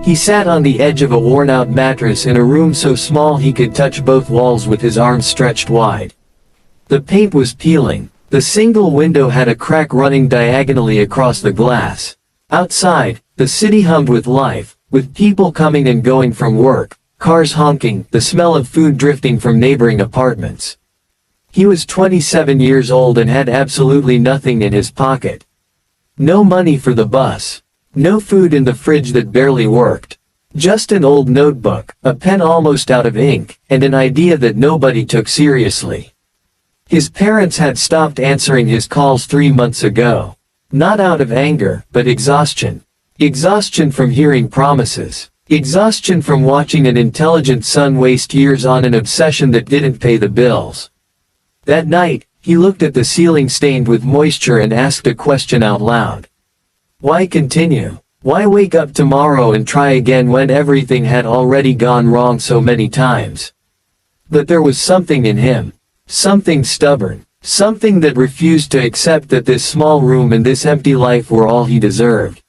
He sat on the edge of a worn-out mattress in a room so small he could touch both walls with his arms stretched wide. The paint was peeling. The single window had a crack running diagonally across the glass. Outside, the city hummed with life, with people coming and going from work, cars honking, the smell of food drifting from neighboring apartments. He was 27 years old and had absolutely nothing in his pocket. No money for the bus. No food in the fridge that barely worked. Just an old notebook, a pen almost out of ink, and an idea that nobody took seriously. His parents had stopped answering his calls 3 months ago. Not out of anger, but exhaustion. Exhaustion from hearing promises. Exhaustion from watching an intelligent son waste years on an obsession that didn't pay the bills. That night, he looked at the ceiling stained with moisture and asked a question out loud. Why continue? Why wake up tomorrow and try again when everything had already gone wrong so many times? But there was something in him. Something stubborn. Something that refused to accept that this small room and this empty life were all he deserved.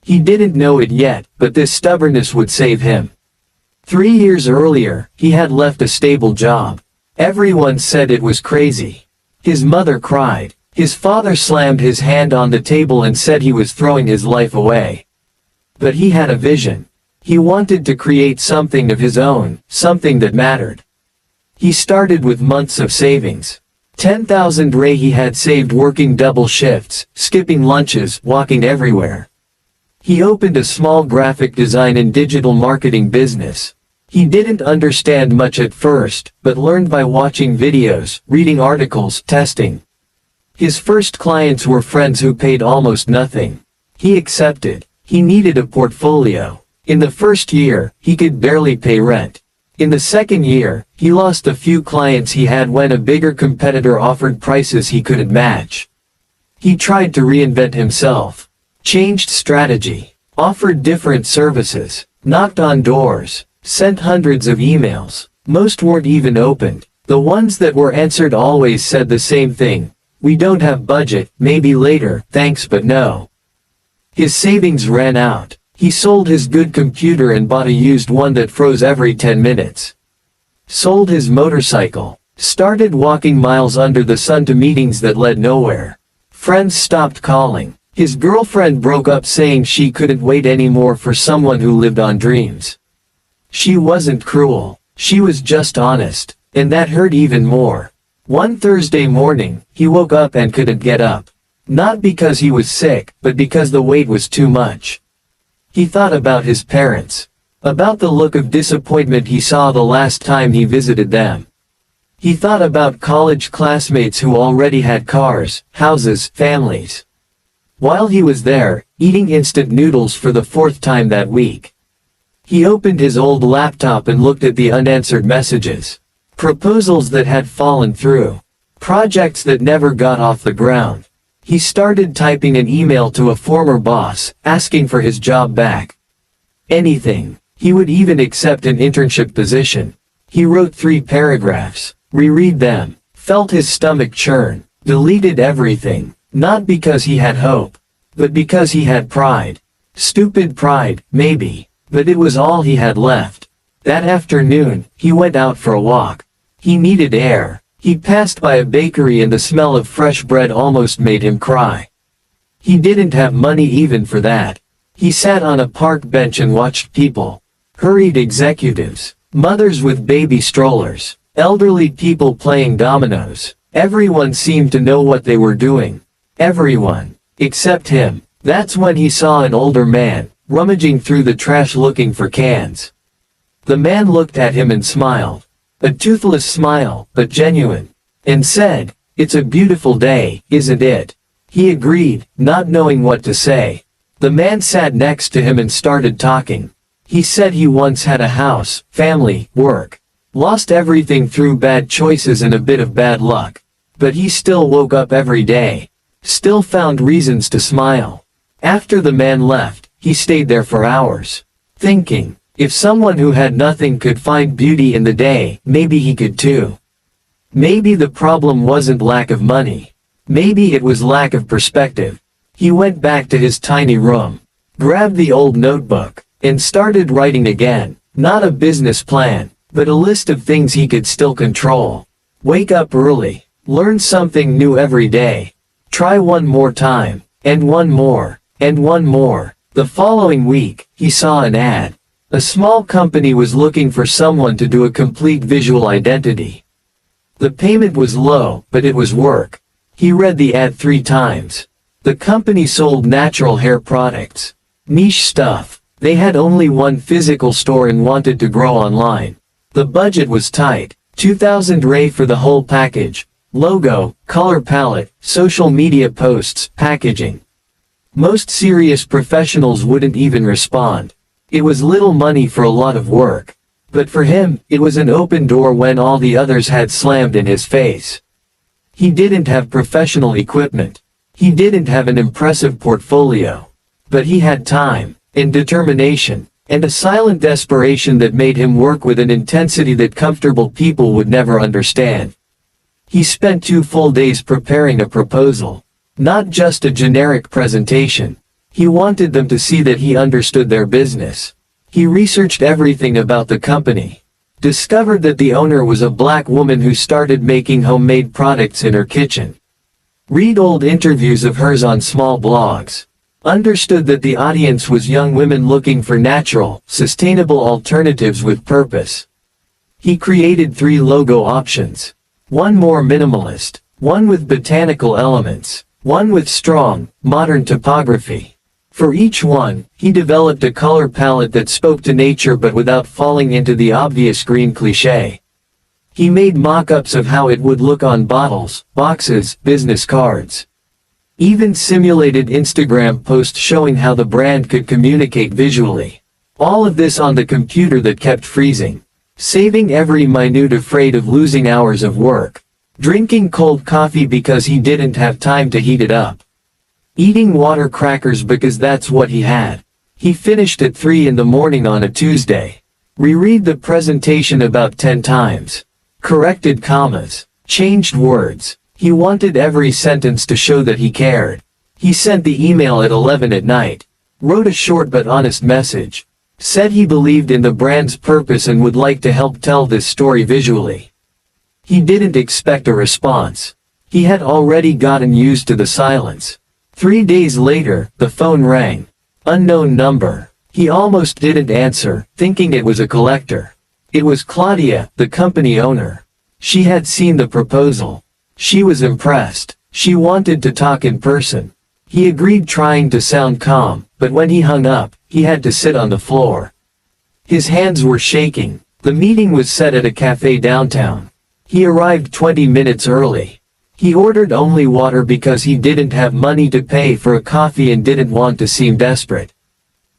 He didn't know it yet, but this stubbornness would save him. 3 years earlier, he had left a stable job. Everyone said it was crazy. His mother cried. His father slammed his hand on the table and said he was throwing his life away. But he had a vision. He wanted to create something of his own, something that mattered. He started with months of savings. 10,000 Ray he had saved working double shifts, skipping lunches, walking everywhere. He opened a small graphic design and digital marketing business. He didn't understand much at first, but learned by watching videos, reading articles, testing. His first clients were friends who paid almost nothing. He accepted. He needed a portfolio. In the first year, he could barely pay rent. In the second year, he lost the few clients he had when a bigger competitor offered prices he couldn't match. He tried to reinvent himself. Changed strategy. Offered different services. Knocked on doors. Sent hundreds of emails. Most weren't even opened. The ones that were answered always said the same thing. We don't have budget, maybe later, thanks but no. His savings ran out. He sold his good computer and bought a used one that froze every 10 minutes. Sold his motorcycle. Started walking miles under the sun to meetings that led nowhere. Friends stopped calling. His girlfriend broke up saying she couldn't wait anymore for someone who lived on dreams. She wasn't cruel. She was just honest. And that hurt even more. One Thursday morning, he woke up and couldn't get up. Not because he was sick, but because the weight was too much. He thought about his parents. About the look of disappointment he saw the last time he visited them. He thought about college classmates who already had cars, houses, families. While he was there, eating instant noodles for the 4th time that week. He opened his old laptop and looked at the unanswered messages. Proposals that had fallen through. Projects that never got off the ground. He started typing an email to a former boss, asking for his job back. Anything. He would even accept an internship position. He wrote 3 paragraphs. Reread them. Felt his stomach churn. Deleted everything. Not because he had hope. But because he had pride. Stupid pride, maybe. But it was all he had left. That afternoon, he went out for a walk. He needed air. He passed by a bakery and the smell of fresh bread almost made him cry. He didn't have money even for that. He sat on a park bench and watched people. Hurried executives. Mothers with baby strollers. Elderly people playing dominoes. Everyone seemed to know what they were doing. Everyone. Except him. That's when he saw an older man, rummaging through the trash looking for cans. The man looked at him and smiled. A toothless smile, but genuine. And said, "It's a beautiful day, isn't it?" He agreed, not knowing what to say. The man sat next to him and started talking. He said he once had a house, family, work. Lost everything through bad choices and a bit of bad luck. But he still woke up every day. Still found reasons to smile. After the man left, he stayed there for hours. Thinking, if someone who had nothing could find beauty in the day, maybe he could too. Maybe the problem wasn't lack of money. Maybe it was lack of perspective. He went back to his tiny room. Grabbed the old notebook. and started writing again. Not a business plan, but a list of things he could still control. Wake up early. Learn something new every day. Try one more time. And one more. And one more. The following week, he saw an ad. A small company was looking for someone to do a complete visual identity. The payment was low, but it was work. He read the ad 3 times. The company sold natural hair products. Niche stuff. They had only one physical store and wanted to grow online. The budget was tight. 2,000 Ray for the whole package. Logo, color palette, social media posts, packaging. Most serious professionals wouldn't even respond. It was little money for a lot of work. But for him, it was an open door when all the others had slammed in his face. He didn't have professional equipment. He didn't have an impressive portfolio. But he had time, and determination, and a silent desperation that made him work with an intensity that comfortable people would never understand. He spent 2 full days preparing a proposal. Not just a generic presentation. He wanted them to see that he understood their business. He researched everything about the company. Discovered that the owner was a black woman who started making homemade products in her kitchen. Read old interviews of hers on small blogs. Understood that the audience was young women looking for natural, sustainable alternatives with purpose. He created 3 logo options. One more minimalist, one with botanical elements, one with strong, modern typography. For each one, he developed a color palette that spoke to nature but without falling into the obvious green cliché. He made mock-ups of how it would look on bottles, boxes, business cards. Even simulated Instagram posts showing how the brand could communicate visually. All of this on the computer that kept freezing. Saving every minute, afraid of losing hours of work. Drinking cold coffee because he didn't have time to heat it up. Eating water crackers because that's what he had. He finished at 3 in the morning on a Tuesday. Reread the presentation about 10 times. Corrected commas. Changed words. He wanted every sentence to show that he cared. He sent the email at 11 at night. Wrote a short but honest message. Said he believed in the brand's purpose and would like to help tell this story visually. He didn't expect a response. He had already gotten used to the silence. 3 days later, the phone rang. Unknown number. He almost didn't answer, thinking it was a collector. It was Claudia, the company owner. She had seen the proposal. She was impressed. She wanted to talk in person. He agreed, trying to sound calm, but when he hung up, he had to sit on the floor. His hands were shaking. The meeting was set at a cafe downtown. He arrived 20 minutes early. He ordered only water because he didn't have money to pay for a coffee and didn't want to seem desperate.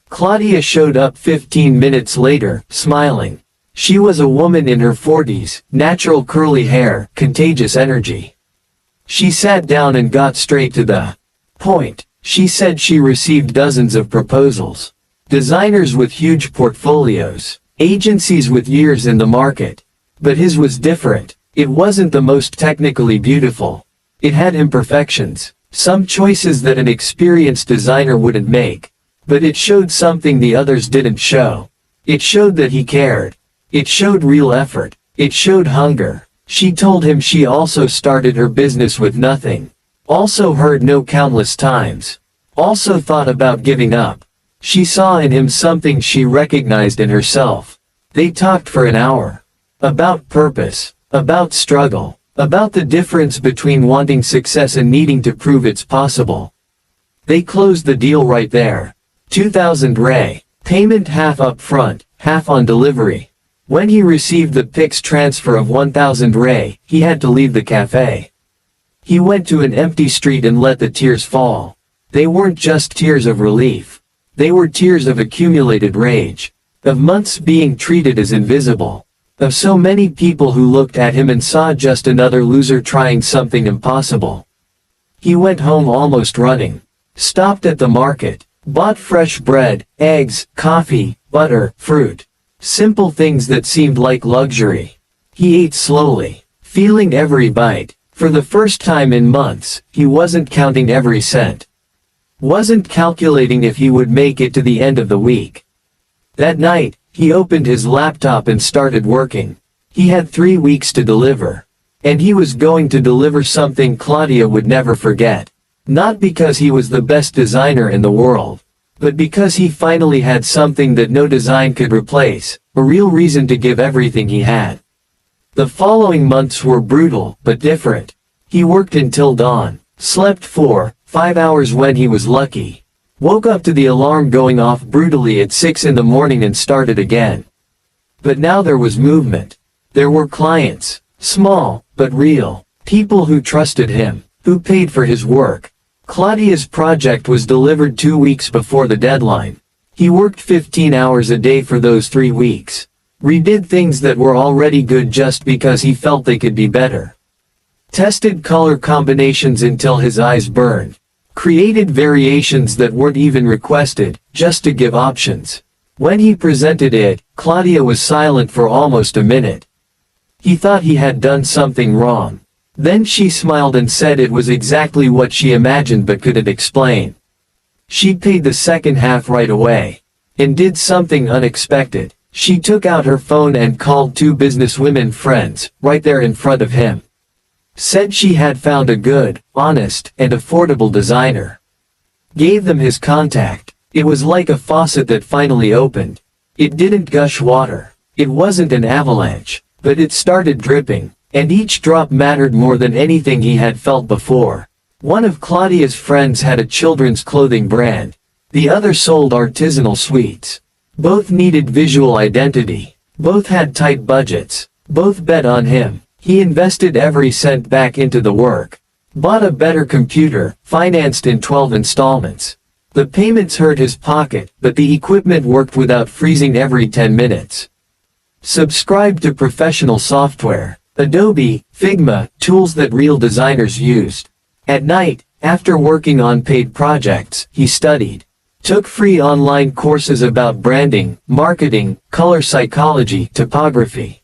Claudia showed up 15 minutes later, smiling. She was a woman in her 40s, natural curly hair, contagious energy. She sat down and got straight to the point. She said she received dozens of proposals. Designers with huge portfolios. Agencies with years in the market. But his was different. It wasn't the most technically beautiful. It had imperfections. Some choices that an experienced designer wouldn't make. But it showed something the others didn't show. It showed that he cared. It showed real effort. It showed hunger. She told him she also started her business with nothing. Also heard no countless times. Also thought about giving up. She saw in him something she recognized in herself. They talked for an hour. About purpose. About struggle. About the difference between wanting success and needing to prove it's possible. They closed the deal right there. 2,000 Ray. Payment half up front, half on delivery. When he received the Pix transfer of 1,000 Ray, he had to leave the cafe. He went to an empty street and let the tears fall. They weren't just tears of relief. They were tears of accumulated rage. Of months being treated as invisible. Of so many people who looked at him and saw just another loser trying something impossible. He went home almost running. Stopped at the market. Bought fresh bread, eggs, coffee, butter, fruit. Simple things that seemed like luxury. He ate slowly, feeling every bite. For the first time in months, he wasn't counting every cent. Wasn't calculating if he would make it to the end of the week. That night, he opened his laptop and started working. He had 3 weeks to deliver. And he was going to deliver something Claudia would never forget. Not because he was the best designer in the world, but because he finally had something that no design could replace, a real reason to give everything he had. The following months were brutal, but different. He worked until dawn, slept 4-5 hours when he was lucky, woke up to the alarm going off brutally at 6 in the morning and started again. But now there was movement. There were clients, small, but real, people who trusted him, who paid for his work. Claudia's project was delivered 2 weeks before the deadline. He worked 15 hours a day for those 3 weeks. Redid things that were already good just because he felt they could be better. Tested color combinations until his eyes burned. Created variations that weren't even requested, just to give options. When he presented it, Claudia was silent for almost a minute. He thought he had done something wrong. Then she smiled and said it was exactly what she imagined but couldn't explain. She paid the second half right away. And did something unexpected. She took out her phone and called 2 businesswomen friends, right there in front of him. Said she had found a good, honest, and affordable designer. Gave them his contact. It was like a faucet that finally opened. It didn't gush water. It wasn't an avalanche. But it started dripping, and each drop mattered more than anything he had felt before. One of Claudia's friends had a children's clothing brand. The other sold artisanal sweets. Both needed visual identity. Both had tight budgets. Both bet on him. He invested every cent back into the work. Bought a better computer, financed in 12 installments. The payments hurt his pocket, but the equipment worked without freezing every 10 minutes. Subscribed to professional software, Adobe, Figma, tools that real designers used. At night, after working on paid projects, he studied. Took free online courses about branding, marketing, color psychology, typography.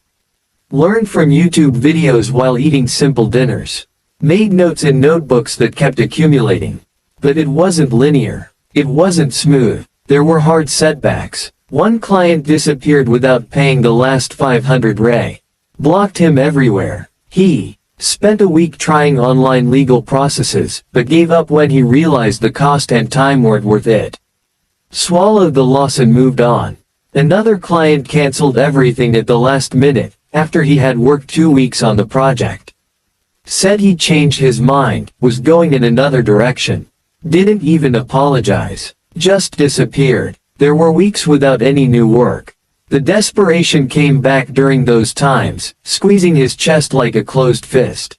Learned from YouTube videos while eating simple dinners. Made notes in notebooks that kept accumulating. But it wasn't linear. It wasn't smooth. There were hard setbacks. One client disappeared without paying the last 500 Ray. Blocked him everywhere. He spent a week trying online legal processes, but gave up when he realized the cost and time weren't worth it. Swallowed the loss and moved on. Another client canceled everything at the last minute, after he had worked 2 weeks on the project. Said he changed his mind, was going in another direction. Didn't even apologize. Just disappeared. There were weeks without any new work. The desperation came back during those times, squeezing his chest like a closed fist.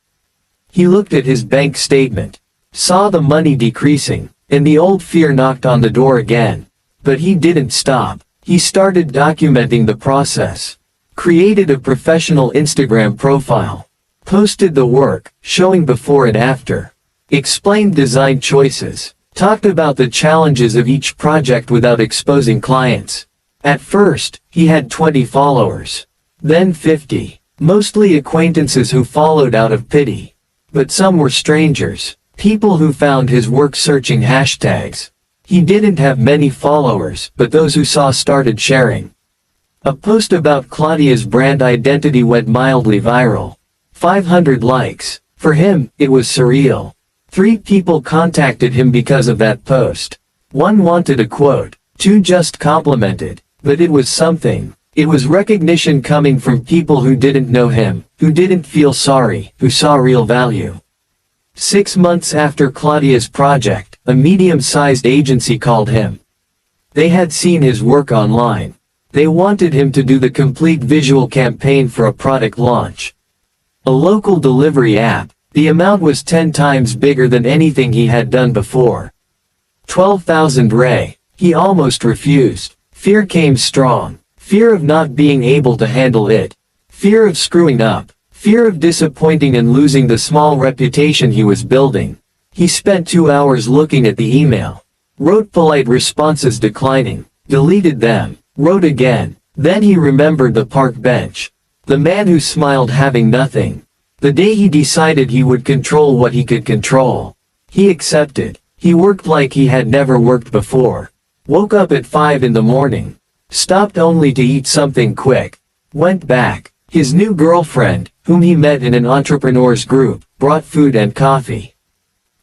He looked at his bank statement. Saw the money decreasing, and the old fear knocked on the door again. But he didn't stop. He started documenting the process. Created a professional Instagram profile. Posted the work, showing before and after. Explained design choices. Talked about the challenges of each project without exposing clients. At first, he had 20 followers. Then 50. Mostly acquaintances who followed out of pity. But some were strangers. People who found his work searching hashtags. He didn't have many followers, but those who saw started sharing. A post about Claudia's brand identity went mildly viral. 500 likes. For him, it was surreal. 3 people contacted him because of that post. 1 wanted a quote. 2 just complimented. But it was something. It was recognition coming from people who didn't know him, who didn't feel sorry, who saw real value. 6 months after Claudia's project, a medium-sized agency called him. They had seen his work online. They wanted him to do the complete visual campaign for a product launch. A local delivery app. The amount was 10 times bigger than anything he had done before. 12,000 Ray. He almost refused. Fear came strong. Fear of not being able to handle it. Fear of screwing up. Fear of disappointing and losing the small reputation he was building. He spent 2 hours looking at the email. Wrote polite responses declining. Deleted them. Wrote again. Then he remembered the park bench. The man who smiled having nothing. The day he decided he would control what he could control. He accepted. He worked like he had never worked before. Woke up at 5 in the morning. Stopped only to eat something quick. Went back. His new girlfriend, whom he met in an entrepreneurs group, brought food and coffee.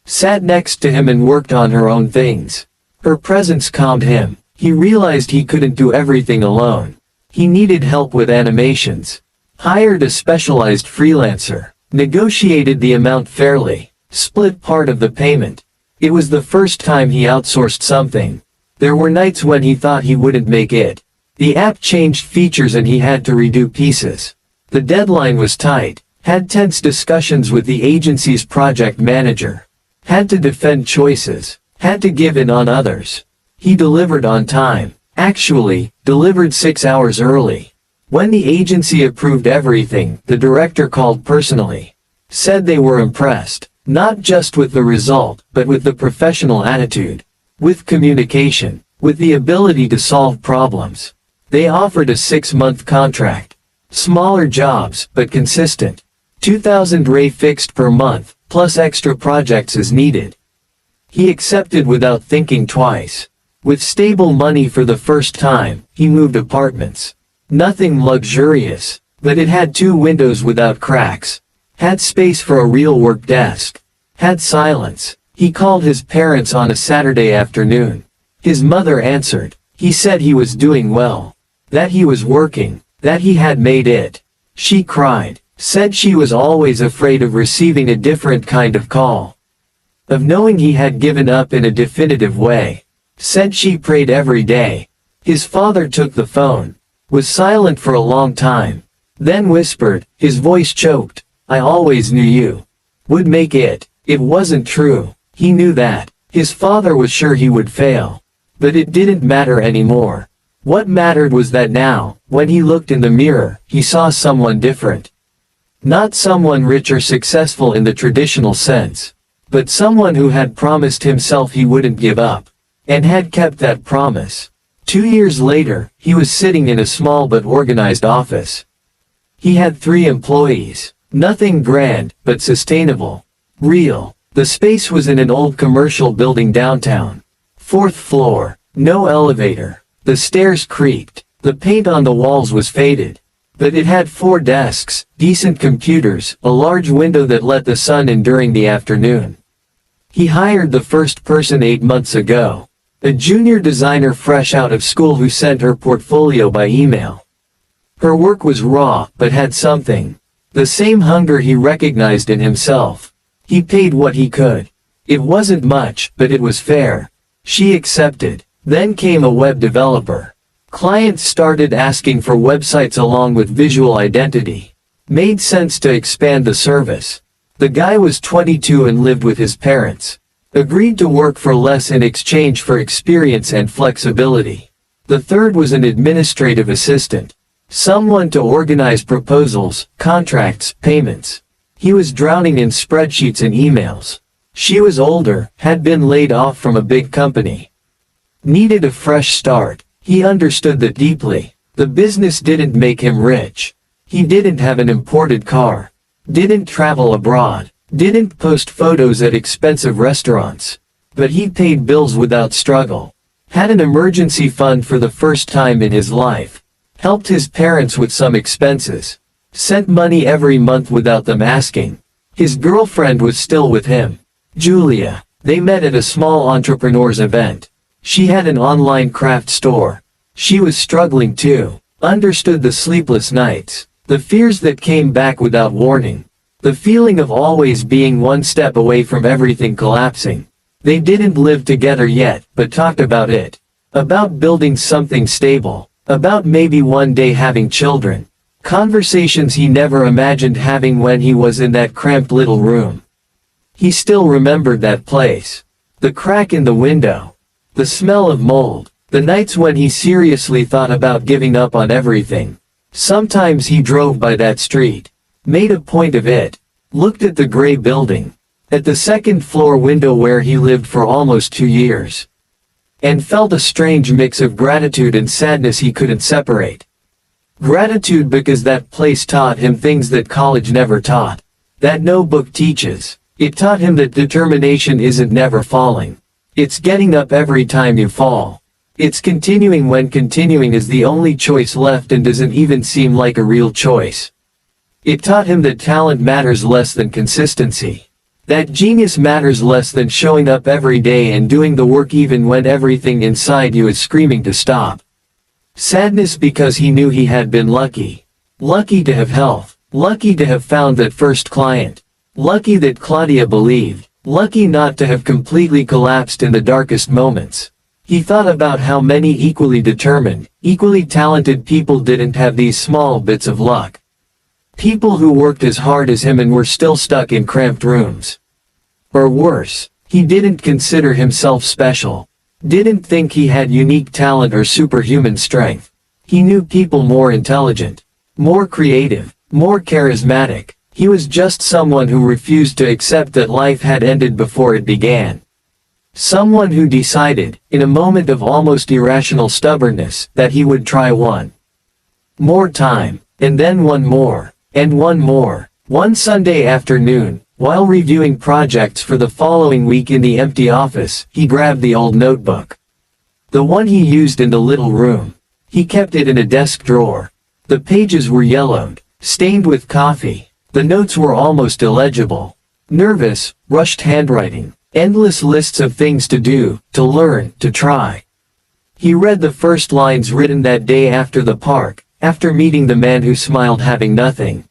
Sat next to him and worked on her own things. Her presence calmed him. He realized he couldn't do everything alone. He needed help with animations. Hired a specialized freelancer. Negotiated the amount fairly. Split part of the payment. It was the first time he outsourced something. There were nights when he thought he wouldn't make it. The app changed features and he had to redo pieces. The deadline was tight. Had tense discussions with the agency's project manager. Had to defend choices. Had to give in on others. He delivered on time. Actually, delivered 6 hours early. When the agency approved everything, the director called personally. Said they were impressed. Not just with the result, but with the professional attitude. With communication. With the ability to solve problems. They offered a 6-month contract. Smaller jobs, but consistent. 2,000 Ray fixed per month, plus extra projects as needed. He accepted without thinking twice. With stable money for the first time, he moved apartments. Nothing luxurious, but it had 2 windows without cracks. Had space for a real work desk. Had silence. He called his parents on a Saturday afternoon. His mother answered. He said he was doing well. That he was working. That he had made it. She cried. Said she was always afraid of receiving a different kind of call. Of knowing he had given up in a definitive way. Said she prayed every day. His father took the phone. Was silent for a long time. Then whispered, his voice choked. I always knew you would make it. It wasn't true. He knew that. His father was sure he would fail. But it didn't matter anymore. What mattered was that now, when he looked in the mirror, he saw someone different. Not someone rich or successful in the traditional sense. But someone who had promised himself he wouldn't give up. And had kept that promise. 2 years later, he was sitting in a small but organized office. He had 3 employees. Nothing grand, but sustainable. Real. The space was in an old commercial building downtown. 4th floor. No elevator. The stairs creaked. The paint on the walls was faded. But it had 4 desks, decent computers, a large window that let the sun in during the afternoon. He hired the first person 8 months ago. A junior designer fresh out of school who sent her portfolio by email. Her work was raw, but had something. The same hunger he recognized in himself. He paid what he could. It wasn't much, but it was fair. She accepted. Then came a web developer. Clients started asking for websites along with visual identity. Made sense to expand the service. The guy was 22 and lived with his parents. Agreed to work for less in exchange for experience and flexibility. The third was an administrative assistant. Someone to organize proposals, contracts, payments. He was drowning in spreadsheets and emails. She was older, had been laid off from a big company. Needed a fresh start. He understood that deeply. The business didn't make him rich. He didn't have an imported car. Didn't travel abroad. Didn't post photos at expensive restaurants. But he paid bills without struggle. Had an emergency fund for the first time in his life. Helped his parents with some expenses. Sent money every month without them asking. His girlfriend was still with him. Julia. They met at a small entrepreneurs event. She had an online craft store. She was struggling too. Understood the sleepless nights. The fears that came back without warning. The feeling of always being one step away from everything collapsing. They didn't live together yet, but talked about it. About building something stable. About maybe one day having children. Conversations he never imagined having when he was in that cramped little room. He still remembered that place. The crack in the window. The smell of mold. The nights when he seriously thought about giving up on everything. Sometimes he drove by that street. Made a point of it. Looked at the gray building. At the 2nd floor window where he lived for almost 2 years. And felt a strange mix of gratitude and sadness he couldn't separate. Gratitude because that place taught him things that college never taught. That no book teaches. It taught him that determination isn't never falling. It's getting up every time you fall. It's continuing when continuing is the only choice left and doesn't even seem like a real choice. It taught him that talent matters less than consistency. That genius matters less than showing up every day and doing the work even when everything inside you is screaming to stop. Sadness because he knew he had been lucky. Lucky to have health. Lucky to have found that first client. Lucky that Claudia believed. Lucky not to have completely collapsed in the darkest moments. He thought about how many equally determined, equally talented people didn't have these small bits of luck. People who worked as hard as him and were still stuck in cramped rooms. Or worse, he didn't consider himself special. Didn't think he had unique talent or superhuman strength. He knew people more intelligent, more creative, more charismatic. He was just someone who refused to accept that life had ended before it began. Someone who decided, in a moment of almost irrational stubbornness, that he would try one more time, and then one more, and one more. One Sunday afternoon, while reviewing projects for the following week in the empty office, he grabbed the old notebook. The one he used in the little room. He kept it in a desk drawer. The pages were yellowed, stained with coffee. The notes were almost illegible. Nervous, rushed handwriting. Endless lists of things to do, to learn, to try. He read the first lines written that day after the park, after meeting the man who smiled having nothing.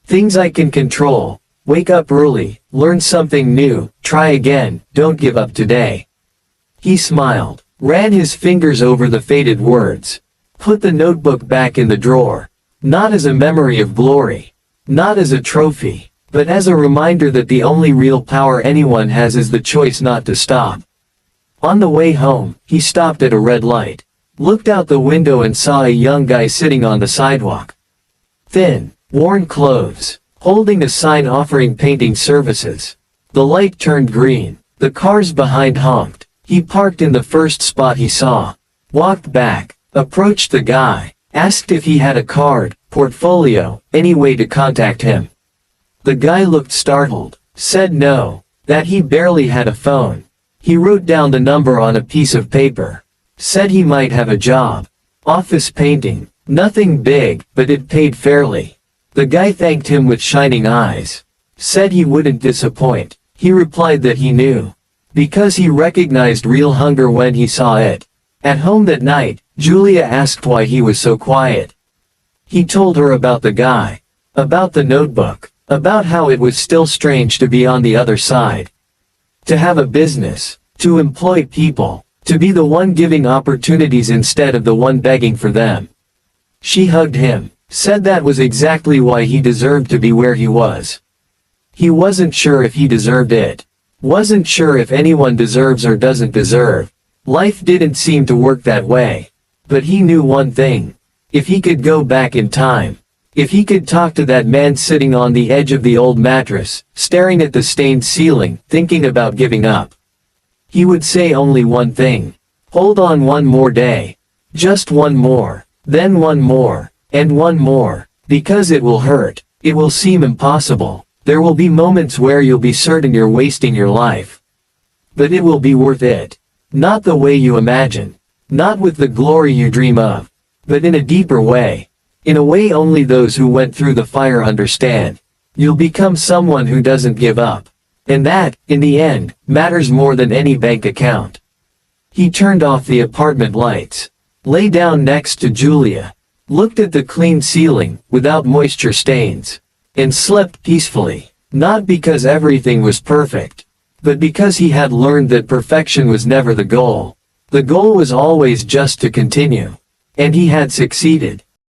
Things I can control. Wake up early, learn something new, try again, don't give up today. He smiled, ran his fingers over the faded words. Put the notebook back in the drawer. Not as a memory of glory. Not as a trophy. But as a reminder that the only real power anyone has is the choice not to stop. On the way home, he stopped at a red light, looked out the window and saw a young guy sitting on the sidewalk. Thin, worn clothes, holding a sign offering painting services. The light turned green. The cars behind honked. He parked in the first spot he saw, walked back, approached the guy, asked if he had a card, portfolio, any way to contact him. The guy looked startled, said no, that he barely had a phone. He wrote down the number on a piece of paper. Said he might have a job. Office painting. Nothing big, but it paid fairly. The guy thanked him with shining eyes. Said he wouldn't disappoint. He replied that he knew. Because he recognized real hunger when he saw it. At home that night, Julia asked why he was so quiet. He told her about the guy. About the notebook. About how it was still strange to be on the other side. To have a business. To employ people. To be the one giving opportunities instead of the one begging for them. She hugged him. Said that was exactly why he deserved to be where he was. He wasn't sure if he deserved it. Wasn't sure if anyone deserves or doesn't deserve. Life didn't seem to work that way. But he knew one thing. If he could go back in time. If he could talk to that man sitting on the edge of the old mattress, staring at the stained ceiling, thinking about giving up. He would say only one thing. Hold on one more day. Just one more. Then one more. And one more. Because it will hurt. It will seem impossible. There will be moments where you'll be certain you're wasting your life. But it will be worth it. Not the way you imagine. Not with the glory you dream of. But in a deeper way. In a way only those who went through the fire understand. You'll become someone who doesn't give up. And that, in the end, matters more than any bank account. He turned off the apartment lights. Lay down next to Julia. Looked at the clean ceiling, without moisture stains. And slept peacefully. Not because everything was perfect. But because he had learned that perfection was never the goal. The goal was always just to continue. And he had succeeded.